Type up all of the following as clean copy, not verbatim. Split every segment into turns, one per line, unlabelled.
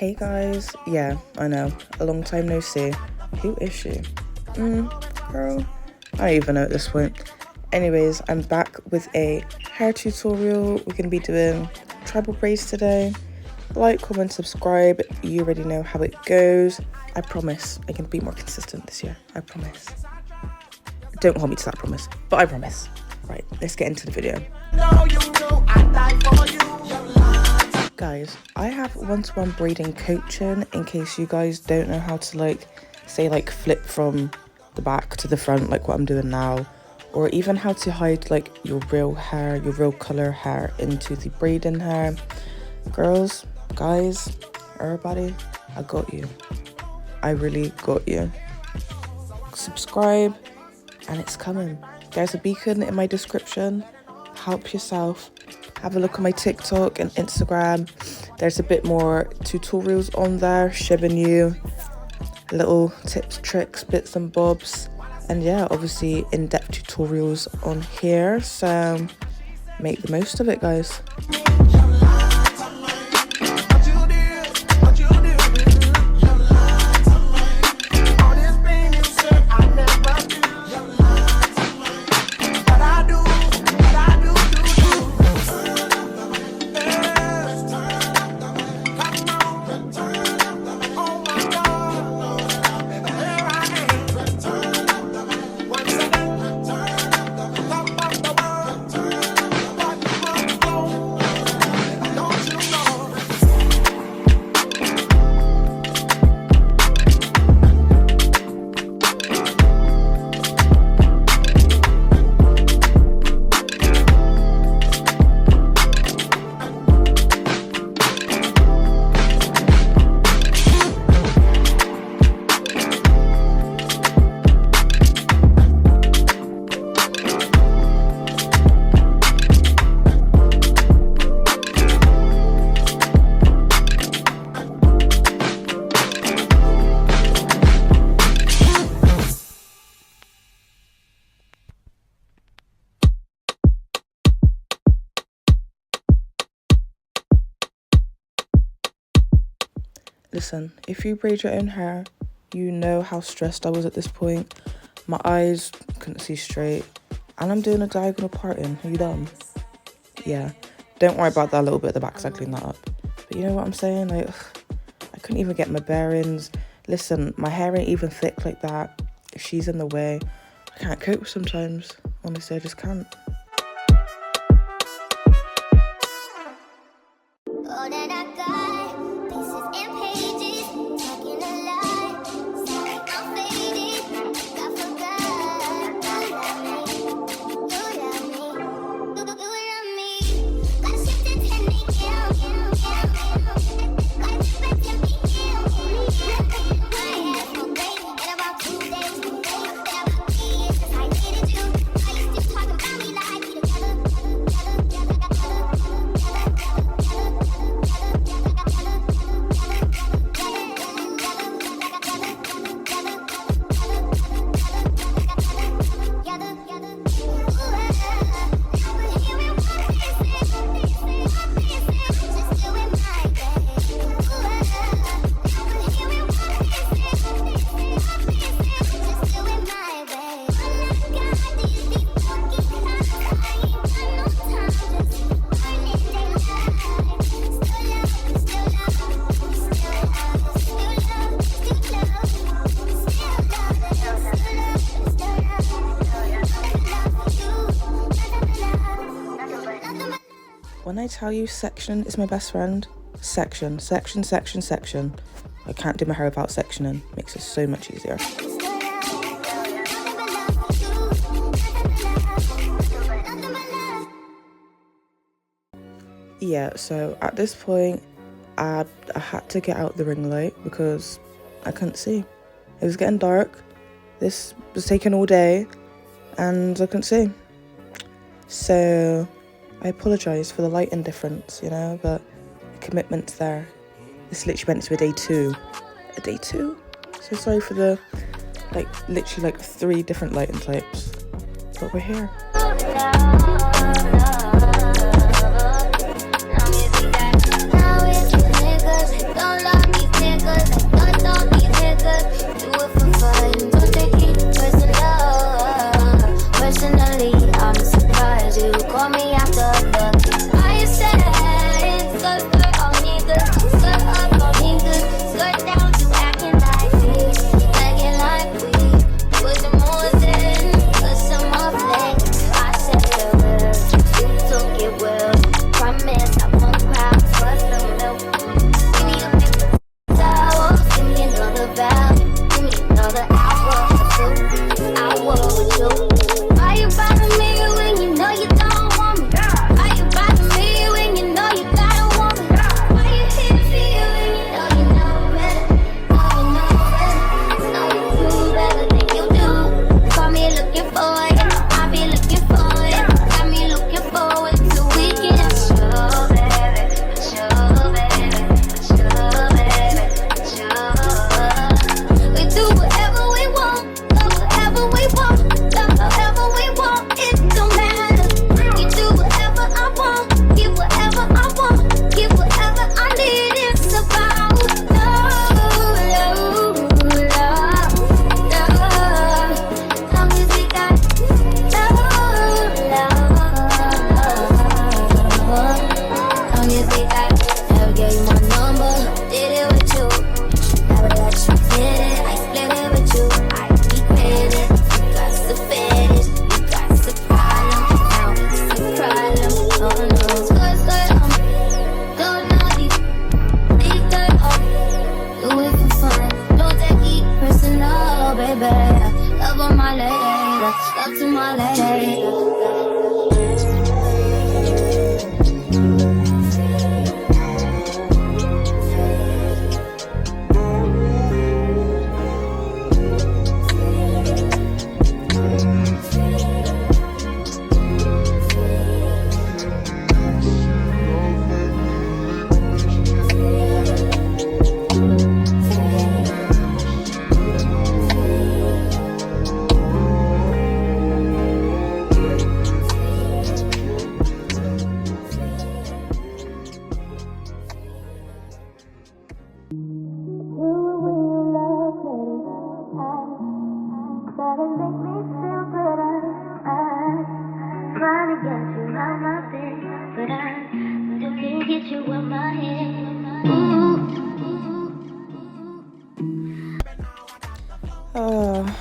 Hey guys, yeah, I know, a long time no see. Who is she? Girl, I don't even know at this point. Anyways, I'm back with a hair tutorial. We're going to be doing tribal braids today. Like, comment, subscribe. You already know how it goes. I promise I can be more consistent this year. I promise. Don't hold me to that promise, but I promise. Right, let's get into the video. Guys, I have one-to-one braiding coaching in case you guys don't know how to say flip from the back to the front like what I'm doing now, or even how to hide your real hair, your real color hair into the braiding hair. Girls, guys, everybody, I got you. I really got you. Subscribe and it's coming. There's a beacon in my description. Help yourself. Have a look at my TikTok and Instagram. There's a bit more tutorials on there showing you little tips, tricks, bits and bobs. And yeah, obviously in-depth tutorials on here. So make the most of it, guys. Listen, if you braid your own hair, you know how stressed I was at this point. My eyes couldn't see straight. And I'm doing a diagonal parting. Are you dumb? Yeah. Don't worry about that little bit at the back because I cleaned that up. But you know what I'm saying? I couldn't even get my bearings. Listen, my hair ain't even thick like that. If she's in the way, I can't cope sometimes. Honestly, I just can't. When I tell you section is my best friend, section. I can't do my hair without sectioning. Makes it so much easier. Yeah, so at this point, I had to get out the ring light because I couldn't see. It was getting dark. This was taking all day and I couldn't see. So I apologise for the light indifference, you know, but the commitment's there. This literally went to a day two. A day two? So sorry for the, literally 3 different lighting types. But we're here. Don't lock me
Talk to my lady.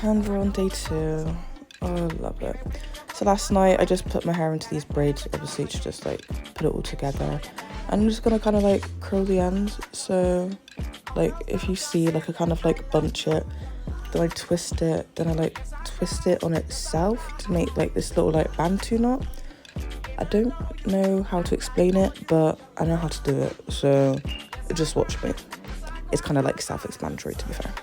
And we're on day 2. Oh, I love it. So last night I just put my hair into these braids, obviously, to just like put it all together. And I'm just gonna kind of like curl the ends. So like if you see, like I kind of like bunch it, then I twist it, then I like twist it on itself to make like this little like bantu knot. I don't know how to explain it, but I know how to do it, so just watch me. It's kind of like self-explanatory, to be fair.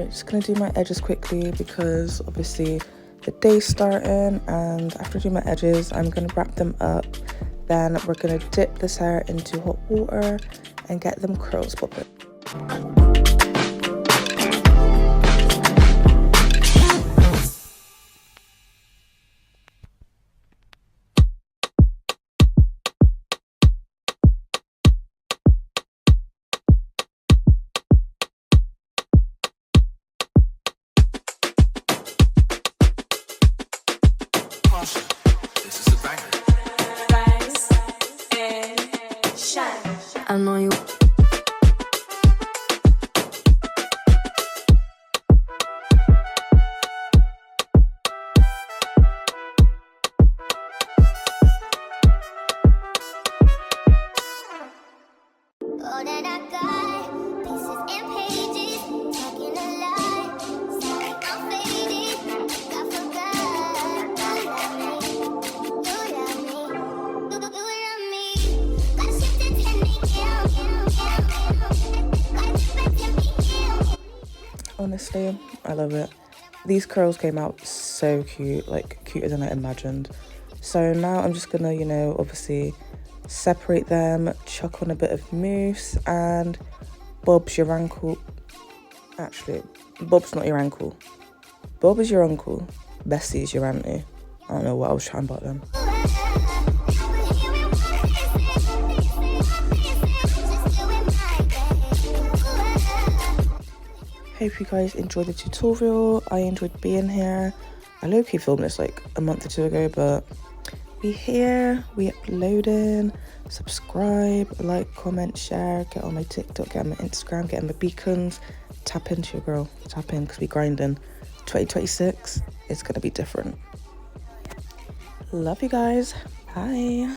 Just gonna do my edges quickly because obviously the day's starting, and after I do my edges I'm gonna wrap them up. Then we're gonna dip this hair into hot water and get them curls popping.
I know you.
All that I got, pieces and pages, talking a lot, sound like I'm faded, I forgot. You love me, gotta shift it and make it.
Honestly, I love it. These curls came out so cute, like cuter than I imagined. So now I'm just gonna, you know, obviously separate them, chuck on a bit of mousse, and Bob's your ankle. Actually, Bob's not your ankle. Bob is your uncle. Bessie is your auntie. I don't know what I was trying about them. Hope you guys enjoyed the tutorial. I enjoyed being here. I low-key filmed this like a month or 2 ago, but we here, we uploading. Subscribe, like, comment, share, get on my TikTok, get on my Instagram, get on my beacons. Tap into your girl, tap in, because we grinding. 2026 is going to be different. Love you guys. Bye.